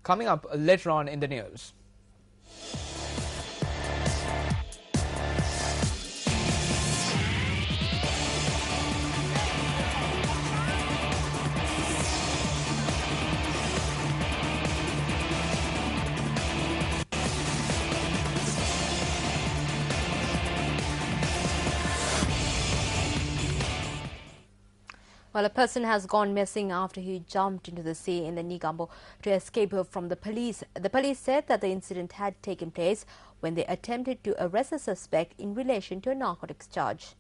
coming up later on in the news. Well, a person has gone missing after he jumped into the sea in the Negombo to escape from the police. The police said that the incident had taken place when they attempted to arrest a suspect in relation to a narcotics charge.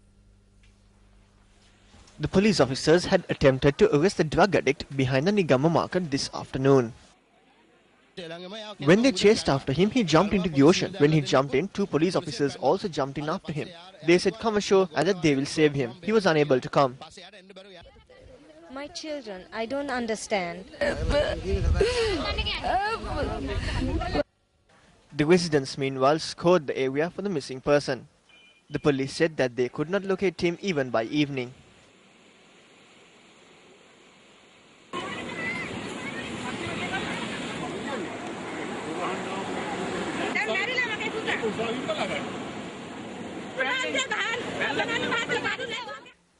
The police officers had attempted to arrest the drug addict behind the Negombo market this afternoon. When they chased after him, he jumped into the ocean. When he jumped in, two police officers also jumped in after him. They said come ashore and that they will save him. He was unable to come. My children, I don't understand. The residents meanwhile scoured the area for the missing person. The police said that they could not locate him even by evening.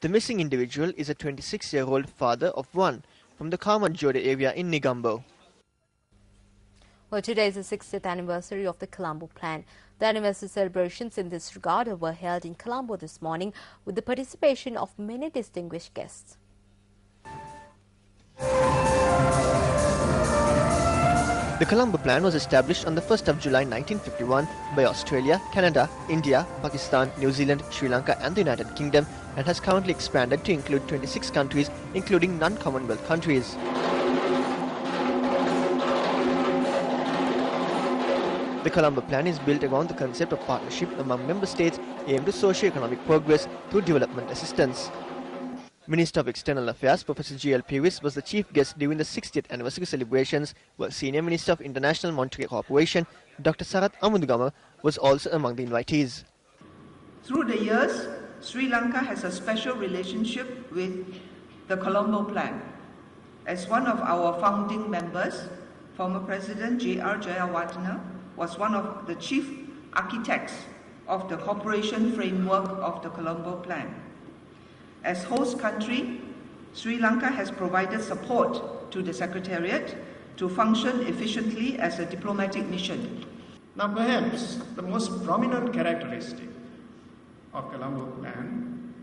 The missing individual is a 26-year-old father of one from the Kamanjode area in Negombo. Well, today is the 60th anniversary of the Colombo Plan. The anniversary celebrations in this regard were held in Colombo this morning with the participation of many distinguished guests. The Colombo Plan was established on the 1st of July 1951 by Australia, Canada, India, Pakistan, New Zealand, Sri Lanka and the United Kingdom and has currently expanded to include 26 countries, including non-Commonwealth countries. The Colombo Plan is built around the concept of partnership among member states aimed to socio-economic progress through development assistance. Minister of External Affairs Professor G.L. Peiris was the chief guest during the 60th anniversary celebrations, while Senior Minister of International Monetary Cooperation Dr. Sarath Amudugama was also among the invitees. Through the years, Sri Lanka has a special relationship with the Colombo Plan. As one of our founding members, former President J.R. Jayawardena was one of the chief architects of the cooperation framework of the Colombo Plan. As host country, Sri Lanka has provided support to the Secretariat to function efficiently as a diplomatic mission. Now perhaps the most prominent characteristic of Colombo Plan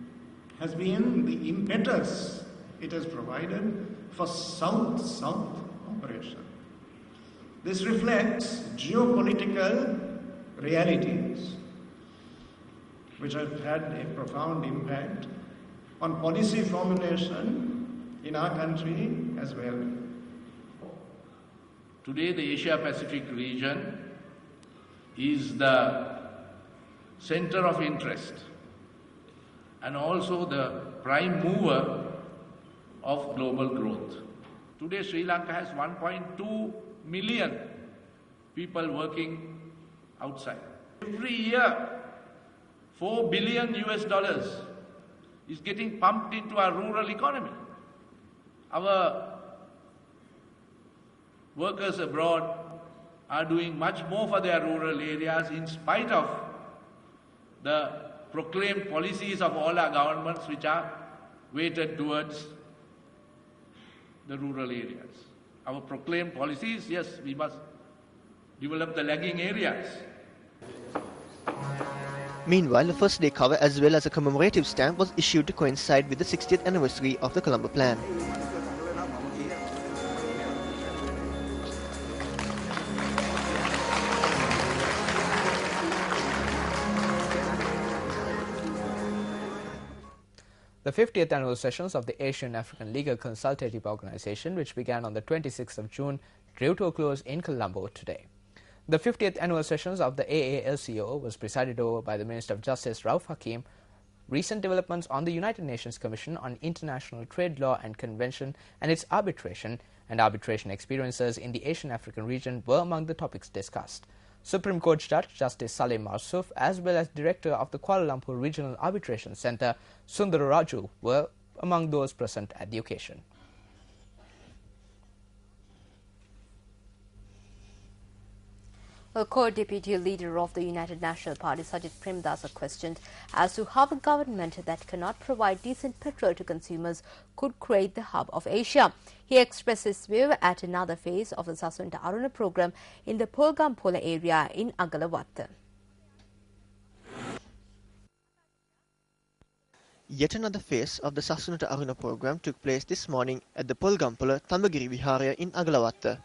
has been the impetus it has provided for South-South cooperation. This reflects geopolitical realities which have had a profound impact on policy formulation in our country as well. Today the Asia-Pacific region is the center of interest and also the prime mover of global growth. Today Sri Lanka has 1.2 million people working outside. Every year, $4 billion is getting pumped into our rural economy. Our workers abroad are doing much more for their rural areas in spite of the proclaimed policies of all our governments which are weighted towards the rural areas. Our proclaimed policies, yes, we must develop the lagging areas. Meanwhile, the first day cover as well as a commemorative stamp was issued to coincide with the 60th anniversary of the Colombo Plan. The 50th annual sessions of the Asian African Legal Consultative Organization, which began on the 26th of June, drew to a close in Colombo today. The 50th annual sessions of the AALCO was presided over by the Minister of Justice Rauf Hakim. Recent developments on the United Nations Commission on International Trade Law and Convention and its arbitration experiences in the Asian African region were among the topics discussed. Supreme Court Judge Justice Saleh Marsuf as well as Director of the Kuala Lumpur Regional Arbitration Centre Sundararaju were among those present at the occasion. Well, co-deputy leader of the United National Party, Sajid Premdasa, questioned as to how the government that cannot provide decent petrol to consumers could create the hub of Asia. He expressed his view at another phase of the Sasunta Aruna program in the Polgampola area in Agalawatta. Yet another phase of the Sasunata Aruna program took place this morning at the Polgampola Tambagiri Vihara in Agalawatta.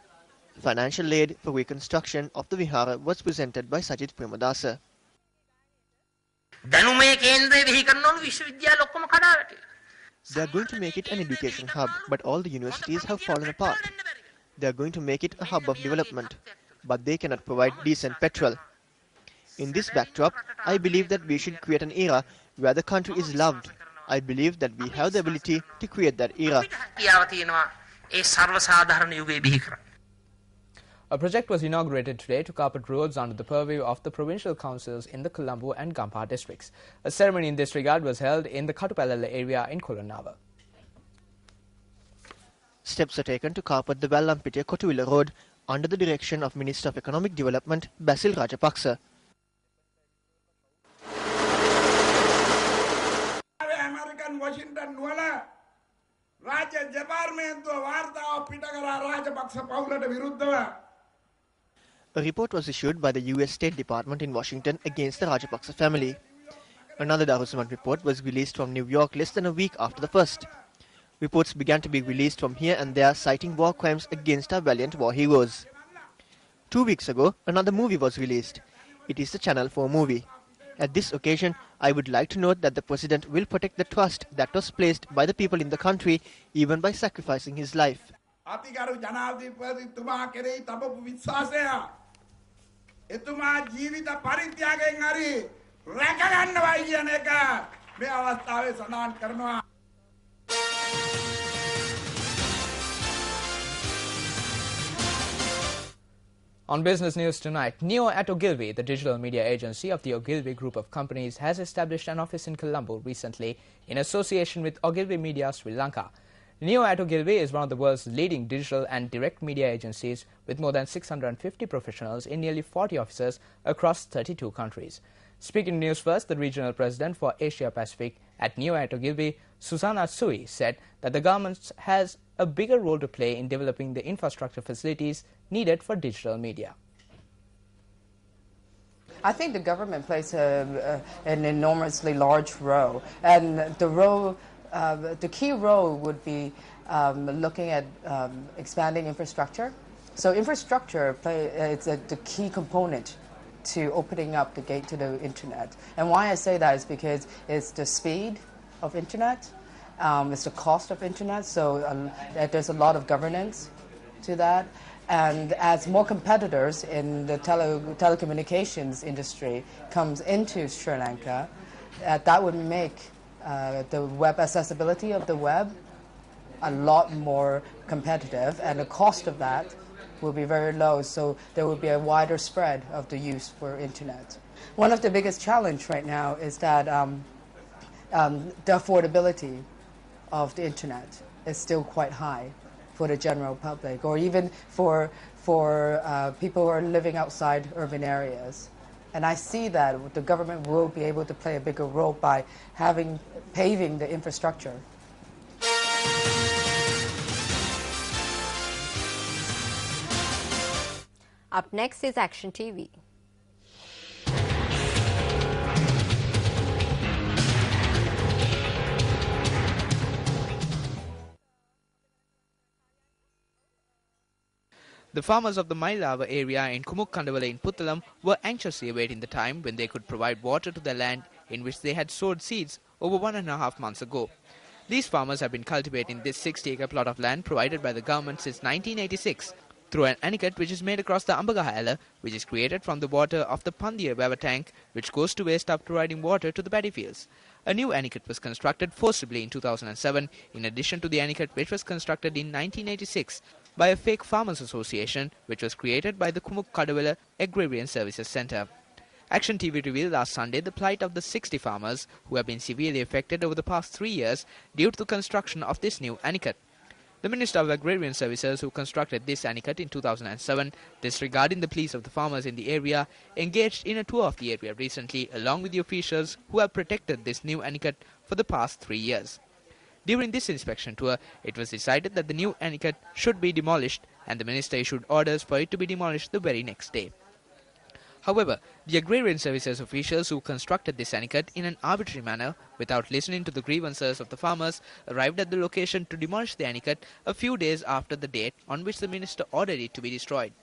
Financial aid for reconstruction of the Vihara was presented by Sajid Premdasa. They are going to make it an education hub, but all the universities have fallen apart. They are going to make it a hub of development, but they cannot provide decent petrol. In this backdrop, I believe that we should create an era where the country is loved. I believe that we have the ability to create that era. A project was inaugurated today to carpet roads under the purview of the provincial councils in the Colombo and Gampar districts. A ceremony in this regard was held in the Katupalala area in Kolonava. Steps are taken to carpet the Vallampitiya Kotuvila road under the direction of Minister of Economic Development Basil Rajapaksa. American Washington wala Raja Department Varta Pitagara Rajapaksa Paulata Viruddava. A report was issued by the US State Department in Washington against the Rajapaksa family. Another Darusman report was released from New York less than a week after the first. Reports began to be released from here and there citing war crimes against our valiant war heroes. 2 weeks ago, another movie was released. It is the Channel 4 movie. At this occasion, I would like to note that the President will protect the trust that was placed by the people in the country, even by sacrificing his life. On business news tonight, Neo at Ogilvy, the digital media agency of the Ogilvy Group of Companies, has established an office in Colombo recently in association with Ogilvy Media Sri Lanka. Neo at Ogilvy is one of the world's leading digital and direct media agencies with more than 650 professionals in nearly 40 offices across 32 countries. Speaking news first, the regional president for Asia Pacific at Neo at Ogilvy, Susanna Tsui, said that the government has a bigger role to play in developing the infrastructure facilities needed for digital media. I think the government plays an enormously large role, and the key role would be looking at expanding infrastructure. So infrastructure is the key component to opening up the gate to the internet. And why I say that is because it's the speed of internet, it's the cost of internet, so there's a lot of governance to that. And as more competitors in the telecommunications industry comes into Sri Lanka, that would make the web accessibility of the web a lot more competitive, and the cost of that will be very low, so there will be a wider spread of the use for internet. One of the biggest challenge right now is that the affordability of the internet is still quite high for the general public, or even for people who are living outside urban areas. And I see that the government will be able to play a bigger role by paving the infrastructure. Up next is Action TV. The farmers of the Mailava area in Kumukkandavala in Puttalam were anxiously awaiting the time when they could provide water to their land in which they had sowed seeds over 1.5 months ago. These farmers have been cultivating this 60-acre plot of land provided by the government since 1986 through an anicut which is made across the Ambagahala, which is created from the water of the Pandiya Bava tank, which goes to waste after providing water to the paddy fields. A new anicut was constructed forcibly in 2007, in addition to the anicut which was constructed in 1986 by a fake farmers association which was created by the Kumukkandavala Agrarian Services Centre. Action TV revealed last Sunday the plight of the 60 farmers who have been severely affected over the past 3 years due to the construction of this new anicut. The Minister of Agrarian Services, who constructed this anicut in 2007, disregarding the pleas of the farmers in the area, engaged in a tour of the area recently along with the officials who have protected this new anicut for the past 3 years. During this inspection tour, it was decided that the new anicut should be demolished, and the minister issued orders for it to be demolished the very next day. However, the Agrarian Services officials who constructed this anicut in an arbitrary manner, without listening to the grievances of the farmers, arrived at the location to demolish the anicut a few days after the date on which the minister ordered it to be destroyed.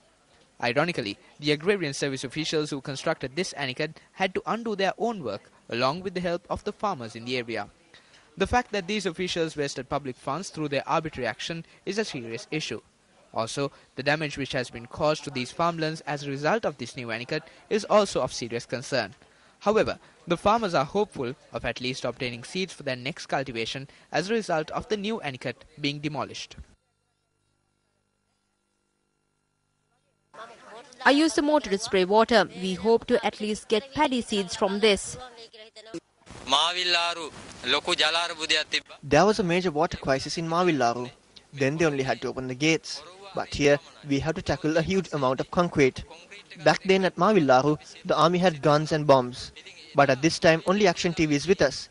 Ironically, the Agrarian Service officials who constructed this anicut had to undo their own work along with the help of the farmers in the area. The fact that these officials wasted public funds through their arbitrary action is a serious issue. Also, the damage which has been caused to these farmlands as a result of this new anicut is also of serious concern. However, the farmers are hopeful of at least obtaining seeds for their next cultivation as a result of the new anicut being demolished. I use the motor to spray water. We hope to at least get paddy seeds from this. There was a major water crisis in Mavillaru. Then they only had to open the gates. But here, we have to tackle a huge amount of concrete. Back then at Mavillaru, the army had guns and bombs. But at this time, only Action TV is with us.